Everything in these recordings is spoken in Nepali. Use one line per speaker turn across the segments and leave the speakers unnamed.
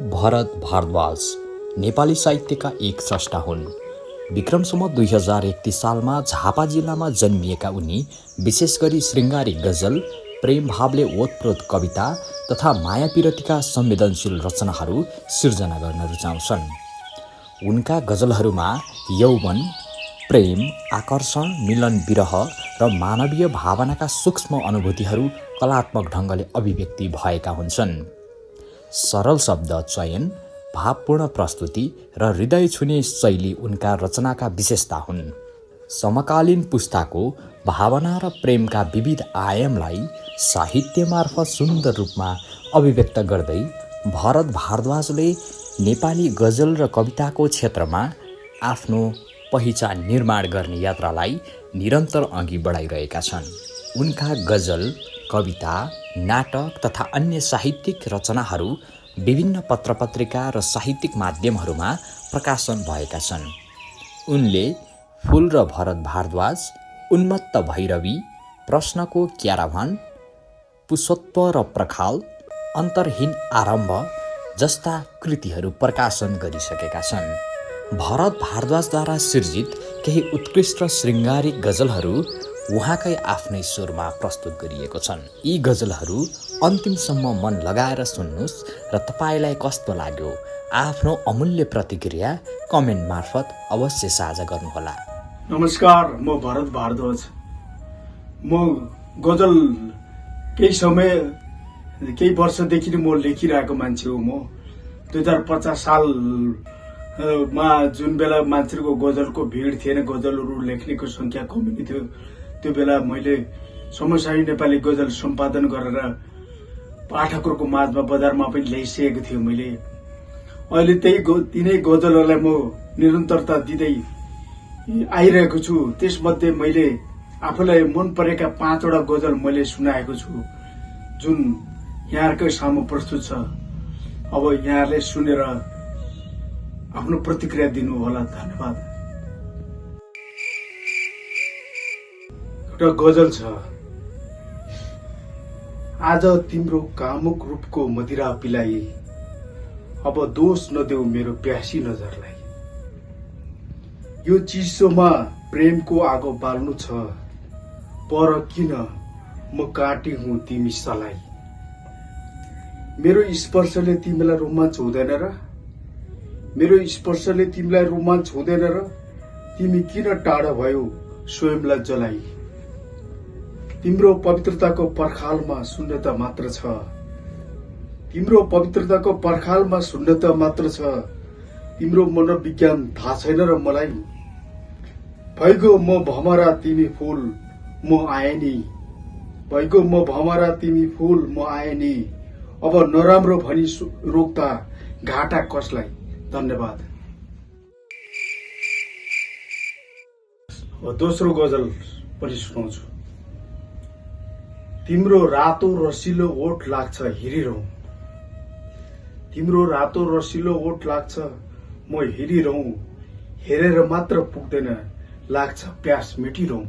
भरत भारद्वाज नेपाली साहित्यका एक स्रष्टा हुन्। विक्रम सम्वत 2031 सालमा झापा जिल्लामा जन्मिएका उनी विशेष गरी श्रृङ्गारी गजल, प्रेम भावले ओतप्रोत कविता तथा माया पिरतीका संवेदनशील रचनाहरू सिर्जना गर्न रुचाउँछन्। उनका गजलहरूमा यौवन, प्रेम, आकर्षण, मिलन, विरह र मानवीय भावनाका सूक्ष्म अनुभूतिहरू कलात्मक ढङ्गले अभिव्यक्ति भएका हुन्छन्। सरल शब्द चयन, भावपूर्ण प्रस्तुति र हृदय छुने शैली उनका रचनाका विशेषता हुन्। समकालीन पुस्ताको भावना र प्रेमका विविध आयामलाई साहित्य मार्फत सुन्दर रूपमा अभिव्यक्त गर्दै भरत भारद्वाजले नेपाली गजल र कविताको क्षेत्रमा आफ्नो पहिचान निर्माण गर्ने यात्रालाई निरन्तर अघि बढाइरहेका छन्। उनका गजल, कविता, नाटक तथा अन्य साहित्यिक रचनाहरू विभिन्न पत्रपत्रिका र साहित्यिक माध्यमहरूमा प्रकाशन भएका छन्। उनले फूल र भरत भारद्वाज, उन्मत्त भैरवी, प्रश्नको क्याराभान, पुष्पत्व र प्रखाल, अन्तरहीन आरम्भ जस्ता कृतिहरू प्रकाशन गरिसकेका छन्। भरत भारद्वाजद्वारा सिर्जित केही उत्कृष्ट श्रृङ्गारिक गजलहरू उहाँकै आफ्नै स्वरमा प्रस्तुत गरिएको छन्। यी गजलहरू अन्तिमसम्म मन लगाएर सुन्नुहोस् र तपाईँलाई कस्तो लाग्यो आफ्नो अमूल्य प्रतिक्रिया कमेन्ट मार्फत अवश्य साझा गर्नुहोला।
नमस्कार, म भरत भारद्वाज। म गजल केही वर्षदेखि नै म लेखिरहेको मान्छे हो। म 2050 सालमा जुन बेला मान्छेको गजलको भिड थिएन, गजलहरू लेख्नेको संख्या कमी थियो, त्यो बेला मैले समसामयी नेपाली गजल सम्पादन गरेर पाठकहरूको माझमा बजारमा पनि ल्याइसकेको थियो। मैले अहिले तिनै गजलहरूलाई म निरन्तरता दिँदै आइरहेको छु। त्यसमध्ये मैले आफूलाई मन परेका 5वटा गजल मैले सुनाएको छु, जुन यहाँहरूकै सामु प्रस्तुत छ। अब यहाँहरूले सुनेर आफ्नो प्रतिक्रिया दिनु होला। धन्यवाद। एउटा गजल छ। आज तिम्रो कामुक रूपको मदिरा पिलाई, अब दोष नदेऊ मेरो प्यासी नजरलाई। यो चिसोमा प्रेमको आगो बाल्नु छ, पर किन म काटी हुँ तिमी सलाई। मेरो स्पर्शले तिमीलाई रोमाञ्च हुँदैन र? मेरो स्पर्शले तिमीलाई रोमाञ्च हुँदैन र? तिमी किन टाढा भयो स्वयंलाई जलाई। तिम्रो पवित्रताको पर्खालमा शून्यता मात्र छ, तिम्रो पवित्रताको पर्खालमा शून्यता मात्र छ। तिम्रो मनोविज्ञान थाहा छैन र मलाई। भइगो म भमरा तिमी फूल म आए नि, भइगो म भमरा तिमी फूल म आए नि। अब नराम्रो भनी रोक्दा घाटा कसलाई। धन्यवाद। दोस्रो गजल पनि सुनाउँछु। तिम्रो रातो रसिलो ओठ लाग्छ हेरिरहँ, तिम्रो रातो रसिलो ओठ लाग्छ म हेरिरहँ। हेरेर मात्र पुग्दैन, लाग्छ प्यास मेटिरहँ।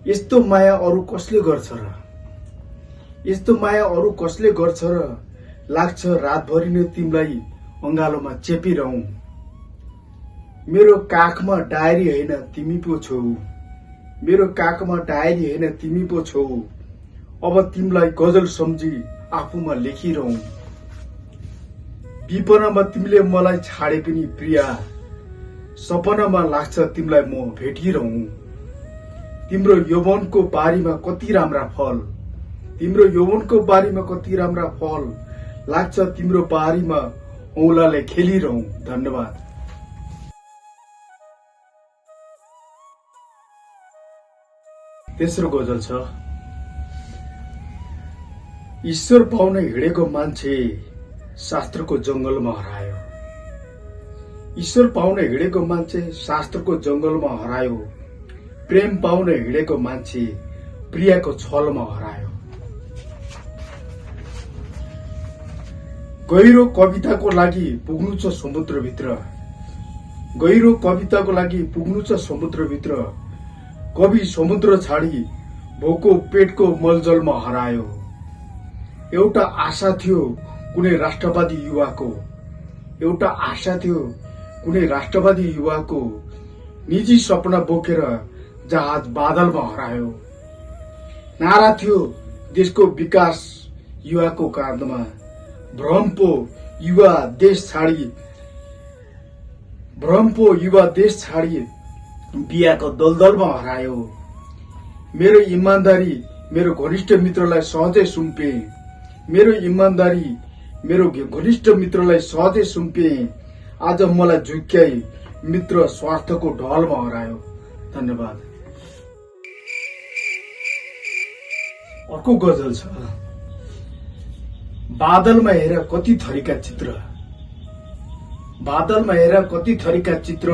यस्तो माया अरू कसले गर्छ र? यस्तो माया अरू कसले गर्छ र? लाग्छ रातभरि नै तिमीलाई अँगालोमा चेपिरहँ। मेरो काखमा डायरी होइन तिमी पो छौ, मेरो काखमा डायरी होइन तिमी पो छौ। अब तिमीलाई गजल सम्झी आफूमा लेखिरहँ। विपनामा तिमीले मलाई छाडे पनि प्रिया, सपनामा लाग्छ तिमीलाई म भेटिरहँ। तिम्रो यौवनको बारीमा कति राम्रा फल, तिम्रो यौवनको बारीमा कति राम्रा फल। लाग्छ तिम्रो बारीमा औँलाले खेलिरहँ। धन्यवाद। तेस्रो गजल छ। ईश्वर पाउन हिँडेको मान्छे शास्त्रको जंगलमा हरायो, ईश्वर पाउन हिँडेको मान्छे शास्त्रको जंगलमा हरायो। प्रेम पाउन हिँडेको मान्छे प्रियाको छलमा हरायो। गहिरो कविताको लागि पुग्नु छ समुद्रभित्र, गहिरो कविताको लागि पुग्नु छ समुद्रभित्र। कवि समुद्र छाडी भोको पेटको मलजलमा हरायो। एउटा आशा थियो कुनै राष्ट्रवादी युवाको एउटा आशा थियो, कुनै राष्ट्रवादी युवाको निजी सपना बोकेर जहाज बादलमा हरायो। नारा थियो देशको विकास युवाको काँधमा, भ्रम पो युवा देश छाडी बिहाको दलदलमा हरायो। मेरो इमान्दारी मेरो घनिष्ठ मित्रलाई सहजै सुम्पे, मेरो इमान्दारी मेरो घनिष्ठ मित्रलाई सहजै सुम्पे, आज मलाई झुक्क्याई मित्र स्वार्थको ढलमा हरायो। धन्यवाद। अर्को गजल छ, बादलमा हेर कति थरीका चित्र, बादलमा हेर कति थरीका चित्र,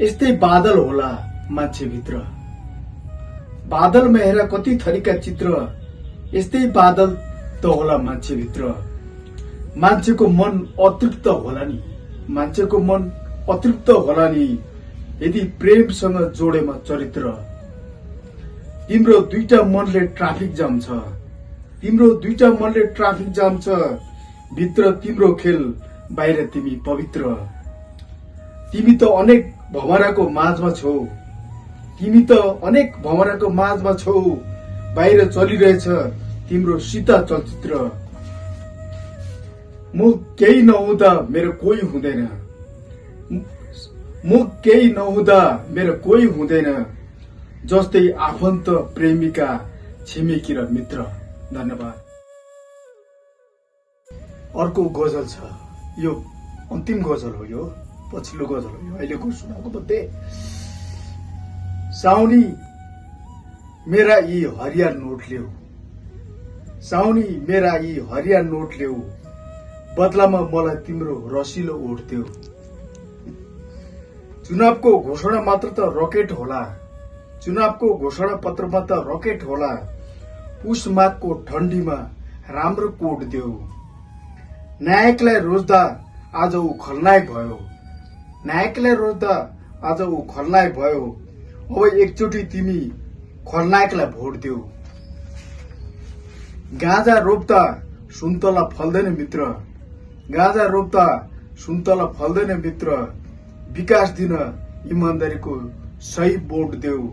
यस्तै बादल होला मान्छे भित्र। बादलमा हेर कति थरीका चित्र, यस्तै बादल त होला मान्छे भित्र। मान्छेको मन अतृप्त होला नि, मान्छेको मन अतृप्त होला नि, यदि प्रेमसँग जोडेमा चरित्र। तिम्रो दुईटा मनले ट्राफिक जाम छ, तिम्रो दुईटा मनले ट्राफिक जाम छ, भित्र तिम्रो खेल बाहिर तिमी पवित्र। तिमी त अनेक भमराको माझमा छौ, तिमी त अनेक भमराको माझमा छौ, बाहिर चलिरहेछ तिम्रो सीता चलचित्र। म केही नहुँदा मेरो कोही हुँदैन, म केही नहुँदा मेरो कोही हुँदैन, जस्तै आफन्त प्रेमिका छिमेकी र मित्र। धन्यवाद। अर्को गजल छ, यो अन्तिम गजल हो, यो पछिल्लो गजल हो, यो अहिलेको सुनाएको मध्ये। साउनी मेरा यी हरिया नोट ल्याऊ, साउनी मेरा यी हरिया नोट ल्याऊ, बदलामा मलाई तिम्रो रसिलो ओठ देऊ। चुनावको घोषणा मात्र त रकेट होला, चुनावको घोषणा पत्रमा त रकेट होला, पुष माघको ठण्डीमा राम्रो कोट देऊ। नायकलाई रोज्दा आज ऊ खलनायक भयो, नायकलाई रोज्दा आज ऊ खलनायक भयो, अब एकचोटि तिमी खलनायकलाई भोट देऊ। गाँजा रोप्दा सुन्तला फल्दैन मित्र, गाँजा रोप्दा सुन्तला फल्दैन मित्र, विकास दिन इमान्दारीको सही भोट देऊ।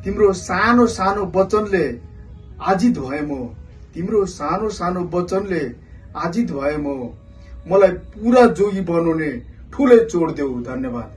तिम्रो सानो सानो वचनले आजित भए म, तिम्रो सानो सानो वचनले आजित भए म, मलाई पूरा जोगी बनाउने ठूलै चोड देऊ। धन्यवाद।